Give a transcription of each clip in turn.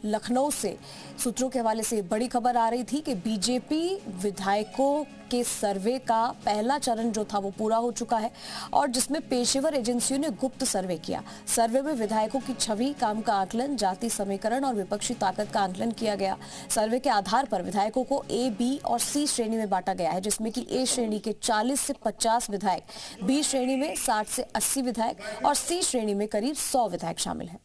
लखनऊ से सूत्रों के हवाले से बड़ी खबर आ रही थी कि बीजेपी विधायकों के सर्वे का पहला चरण जो था वो पूरा हो चुका है और जिसमें पेशेवर एजेंसियों ने गुप्त सर्वे किया। सर्वे में विधायकों की छवि, काम का आकलन, जाति समीकरण और विपक्षी ताकत का आकलन किया गया। सर्वे के आधार पर विधायकों को ए, बी और सी श्रेणी में बांटा गया है, जिसमें कि ए श्रेणी के 40 से 50 विधायक, बी श्रेणी में 60 से 80 विधायक और सी श्रेणी में करीब 100 विधायक शामिल हैं।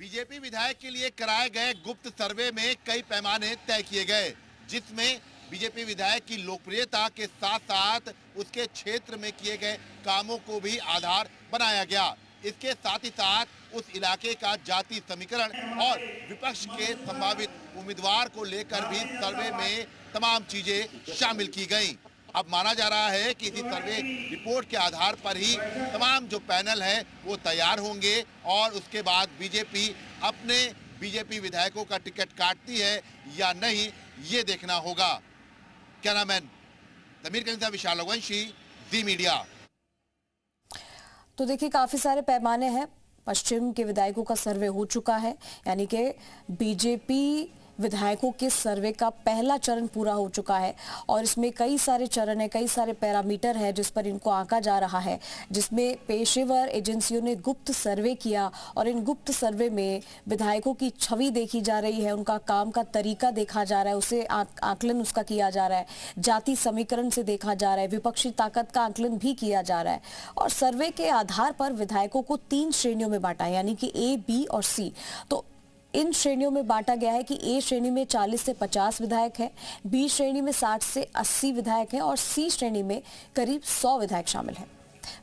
बीजेपी विधायक के लिए कराए गए गुप्त सर्वे में कई पैमाने तय किए गए, जिसमें बीजेपी विधायक की लोकप्रियता के साथ साथ उसके क्षेत्र में किए गए कामों को भी आधार बनाया गया। इसके साथ ही साथ उस इलाके का जाति समीकरण और विपक्ष के संभावित उम्मीदवार को लेकर भी सर्वे में तमाम चीजें शामिल की गईं। अब माना जा रहा है कि इसी सर्वे रिपोर्ट के आधार पर ही तमाम जो पैनल है वो तैयार होंगे और उसके बाद बीजेपी अपने विधायकों का टिकट काटती है या नहीं, ये देखना होगा। कैमरामैन समीर के साथ विशाल रघुवंशी, जी मीडिया। तो देखिए काफी सारे पैमाने हैं। पश्चिम के विधायकों का सर्वे हो चुका है, यानी कि बीजेपी विधायकों के सर्वे का पहला चरण पूरा हो चुका है और इसमें कई सारे चरण है, कई सारे पैरामीटर है जिस पर इनको आंका जा रहा है, जिसमें पेशेवर एजेंसियों ने गुप्त सर्वे किया और इन गुप्त सर्वे में विधायकों की छवि देखी जा रही है, उनका काम का तरीका देखा जा रहा है, उसे आकलन उसका किया जा रहा है, जाति समीकरण से देखा जा रहा है, विपक्षी ताकत का आकलन भी किया जा रहा है और सर्वे के आधार पर विधायकों को 3 श्रेणियों में बांटा है, यानी कि ए, बी और सी। तो इन श्रेणियों में बांटा गया है कि ए श्रेणी में 40 से 50 विधायक हैं, बी श्रेणी में 60 से 80 विधायक हैं और सी श्रेणी में करीब 100 विधायक शामिल हैं।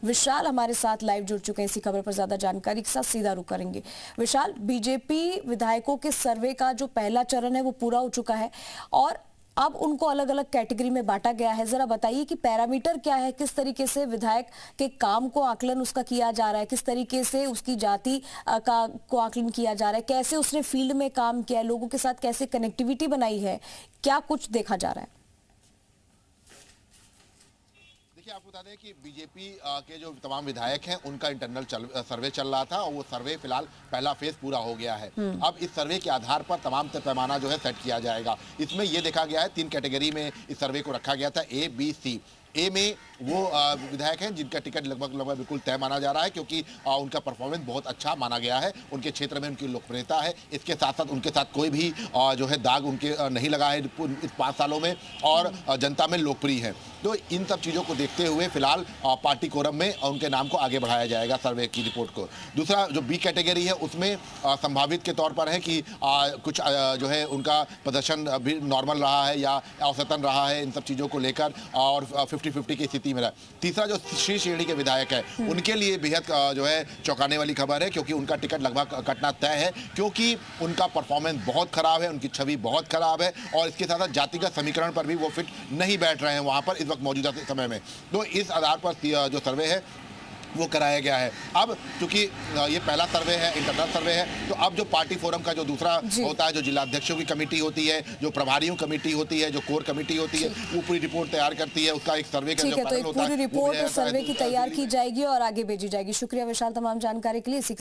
विशाल हमारे साथ लाइव जुड़ चुके हैं इसी खबर पर ज्यादा जानकारी के साथ सीधा रुख करेंगे। विशाल, बीजेपी विधायकों के सर्वे का जो पहला चरण है वो पूरा हो चुका है और अब उनको अलग अलग कैटेगरी में बांटा गया है। जरा बताइए कि पैरामीटर क्या है, किस तरीके से विधायक के काम को आकलन उसका किया जा रहा है, किस तरीके से उसकी जाति को आकलन किया जा रहा है, कैसे उसने फील्ड में काम किया है, लोगों के साथ कैसे कनेक्टिविटी बनाई है, क्या कुछ देखा जा रहा है? देखिए, आपको बता दें कि बीजेपी के जो तमाम विधायक हैं उनका इंटरनल सर्वे चल रहा था और वो सर्वे फिलहाल पहला फेज पूरा हो गया है। अब इस सर्वे के आधार पर तमाम पैमाना जो है सेट किया जाएगा। इसमें ये देखा गया है 3 कैटेगरी में इस सर्वे को रखा गया था, ए, बी, सी। ए में वो विधायक हैं जिनका टिकट लगभग बिल्कुल तय माना जा रहा है, क्योंकि उनका परफॉर्मेंस बहुत अच्छा माना गया है, उनके क्षेत्र में उनकी लोकप्रियता है। इसके साथ साथ उनके साथ कोई भी जो है दाग उनके नहीं लगा है इस 5 सालों में और जनता में लोकप्रिय है। तो इन सब चीज़ों को देखते हुए फिलहाल पार्टी कोरम में उनके नाम को आगे बढ़ाया जाएगा सर्वे की रिपोर्ट को। दूसरा जो बी कैटेगरी है उसमें संभावित के तौर पर है कि कुछ जो है उनका प्रदर्शन भी नॉर्मल रहा है या औसतन रहा है, इन सब चीज़ों को लेकर और 50-50 की स्थिति में रहा। तीसरा जो सी श्रेणी के विधायक है उनके लिए बेहद जो है चौंकाने वाली खबर है, क्योंकि उनका टिकट लगभग कटना तय है, क्योंकि उनका परफॉर्मेंस बहुत खराब है, उनकी छवि बहुत खराब है और इसके साथ साथ जातिगत समीकरण पर भी वो फिट नहीं बैठ रहे हैं वहाँ पर इस वक्त मौजूदा समय में। तो इस आधार पर जो सर्वे है वो कराया गया है। अब चूंकि ये पहला सर्वे है, इंटरनल सर्वे है, तो अब जो पार्टी फोरम का जो दूसरा होता है, जो जिलाध्यक्षों की कमेटी होती है, जो प्रभारियों कमेटी होती है, जो कोर कमेटी होती है, वो पूरी रिपोर्ट तैयार करती है, उसका एक सर्वे का जो पैनल होता है, पूरी रिपोर्ट सर्वे की तैयार की जाएगी और आगे भेजी जाएगी। शुक्रिया विशाल तमाम जानकारी के लिए।